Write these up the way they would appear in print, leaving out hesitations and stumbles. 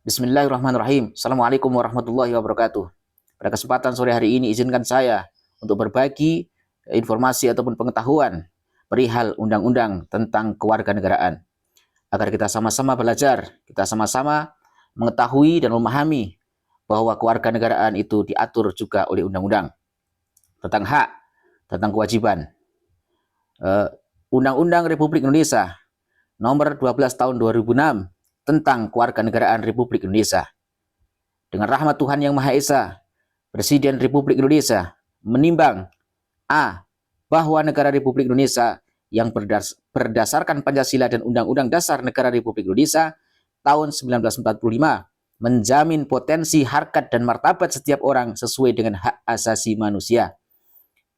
Bismillahirrahmanirrahim. Assalamualaikum warahmatullahi wabarakatuh. Pada kesempatan sore hari ini izinkan saya untuk berbagi informasi ataupun pengetahuan perihal undang-undang tentang kewarganegaraan. Agar kita sama-sama belajar, kita sama-sama mengetahui dan memahami bahwa kewarganegaraan itu diatur juga oleh undang-undang tentang hak, tentang kewajiban. Undang-Undang Republik Indonesia nomor 12 tahun 2006 tentang kewarganegaraan Republik Indonesia. Dengan rahmat Tuhan Yang Maha Esa, Presiden Republik Indonesia menimbang A. Bahwa negara Republik Indonesia yang berdasarkan Pancasila dan Undang-Undang Dasar Negara Republik Indonesia tahun 1945 menjamin potensi, harkat, dan martabat setiap orang sesuai dengan hak asasi manusia.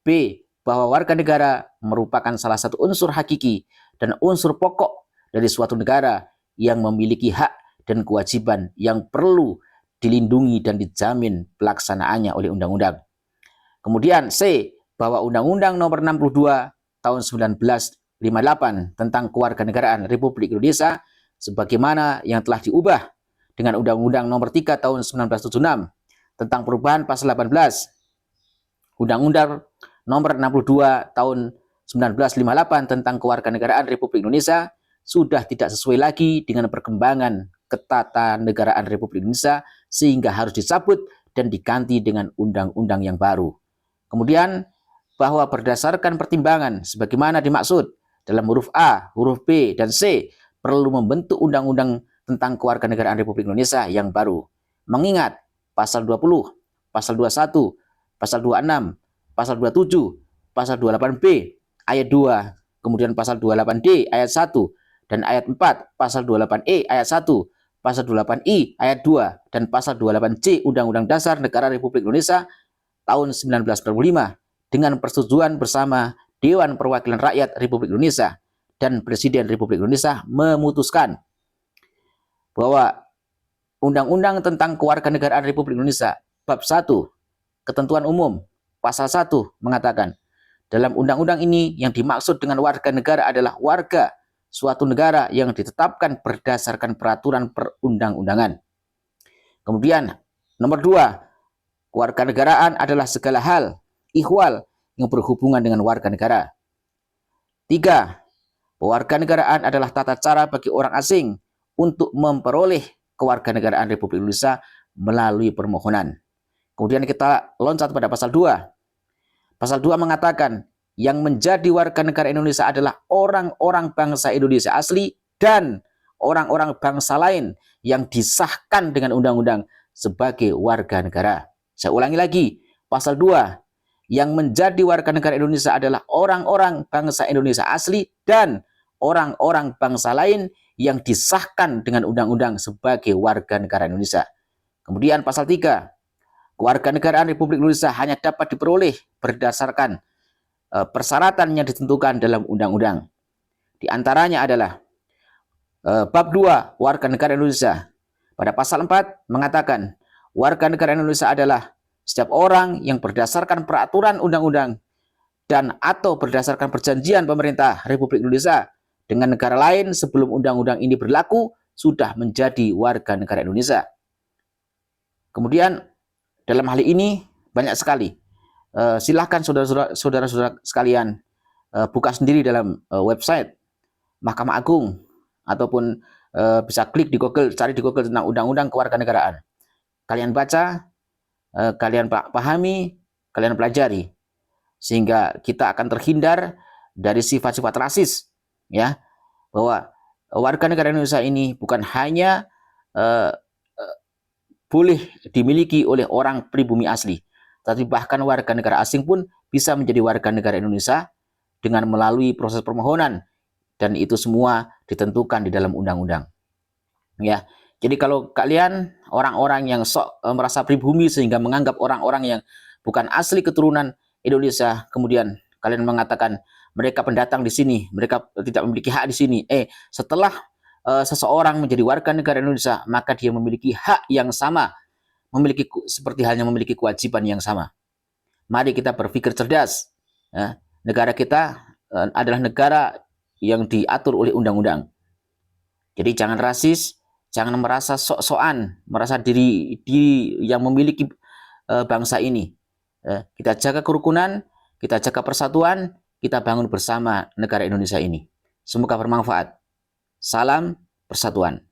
B. Bahwa warga negara merupakan salah satu unsur hakiki dan unsur pokok dari suatu negara yang memiliki hak dan kewajiban yang perlu dilindungi dan dijamin pelaksanaannya oleh undang-undang. Kemudian C, bahwa Undang-Undang Nomor 62 tahun 1958 tentang Kewarganegaraan Republik Indonesia sebagaimana yang telah diubah dengan Undang-Undang Nomor 3 tahun 1976 tentang perubahan pasal 18 Undang-Undang Nomor 62 tahun 1958 tentang Kewarganegaraan Republik Indonesia sudah tidak sesuai lagi dengan perkembangan ketatanegaraan Republik Indonesia sehingga harus dicabut dan diganti dengan undang-undang yang baru. Kemudian bahwa berdasarkan pertimbangan sebagaimana dimaksud dalam huruf A, huruf B, dan C perlu membentuk undang-undang tentang kewarganegaraan Republik Indonesia yang baru. Mengingat pasal 20, pasal 21, pasal 26, pasal 27, pasal 28B ayat 2, kemudian pasal 28D ayat 1, dan ayat 4, pasal 28E ayat 1, pasal 28I ayat 2, dan pasal 28C Undang-Undang Dasar Negara Republik Indonesia tahun 1945 dengan persetujuan bersama Dewan Perwakilan Rakyat Republik Indonesia dan Presiden Republik Indonesia memutuskan bahwa Undang-Undang tentang Kewarganegaraan Republik Indonesia bab 1 Ketentuan Umum pasal 1 mengatakan dalam undang-undang ini yang dimaksud dengan warga negara adalah warga suatu negara yang ditetapkan berdasarkan peraturan perundang-undangan. Kemudian nomor 2, kewarganegaraan adalah segala hal ihwal yang berhubungan dengan warga negara. 3, kewarganegaraan adalah tata cara bagi orang asing untuk memperoleh kewarganegaraan Republik Indonesia melalui permohonan. Kemudian kita loncat pada pasal 2. Pasal 2 mengatakan yang menjadi warga negara Indonesia adalah orang-orang bangsa Indonesia asli dan orang-orang bangsa lain yang disahkan dengan undang-undang sebagai warga negara. Saya ulangi lagi, pasal 2, yang menjadi warga negara Indonesia adalah orang-orang bangsa Indonesia asli dan orang-orang bangsa lain yang disahkan dengan undang-undang sebagai warga negara Indonesia. Kemudian pasal 3, kewarganegaraan Republik Indonesia hanya dapat diperoleh berdasarkan persyaratan yang ditentukan dalam undang-undang. Di antaranya adalah bab 2 warga negara Indonesia. Pada pasal 4 mengatakan warga negara Indonesia adalah setiap orang yang berdasarkan peraturan undang-undang dan atau berdasarkan perjanjian pemerintah Republik Indonesia dengan negara lain sebelum undang-undang ini berlaku sudah menjadi warga negara Indonesia. Kemudian dalam hal ini banyak sekali. Silahkan saudara-saudara sekalian buka sendiri dalam website Mahkamah Agung ataupun bisa klik di Google, cari di Google tentang Undang-Undang Kewarganegaraan. Kalian baca, kalian pahami, kalian pelajari sehingga kita akan terhindar dari sifat-sifat rasis, ya, bahwa warga negara Indonesia ini bukan hanya boleh dimiliki oleh orang pribumi asli, tapi bahkan warga negara asing pun bisa menjadi warga negara Indonesia dengan melalui proses permohonan, dan itu semua ditentukan di dalam undang-undang. Ya, jadi kalau kalian orang-orang yang merasa pribumi sehingga menganggap orang-orang yang bukan asli keturunan Indonesia, kemudian kalian mengatakan mereka pendatang di sini, mereka tidak memiliki hak di sini. Setelah seseorang menjadi warga negara Indonesia, maka dia memiliki hak yang sama, seperti halnya memiliki kewajiban yang sama. Mari kita berpikir cerdas. Ya, negara kita adalah negara yang diatur oleh undang-undang. Jadi jangan rasis, Jangan merasa sok-sokan, merasa diri yang memiliki bangsa ini. Kita jaga kerukunan, kita jaga persatuan, kita bangun bersama negara Indonesia ini. Semoga bermanfaat. Salam persatuan.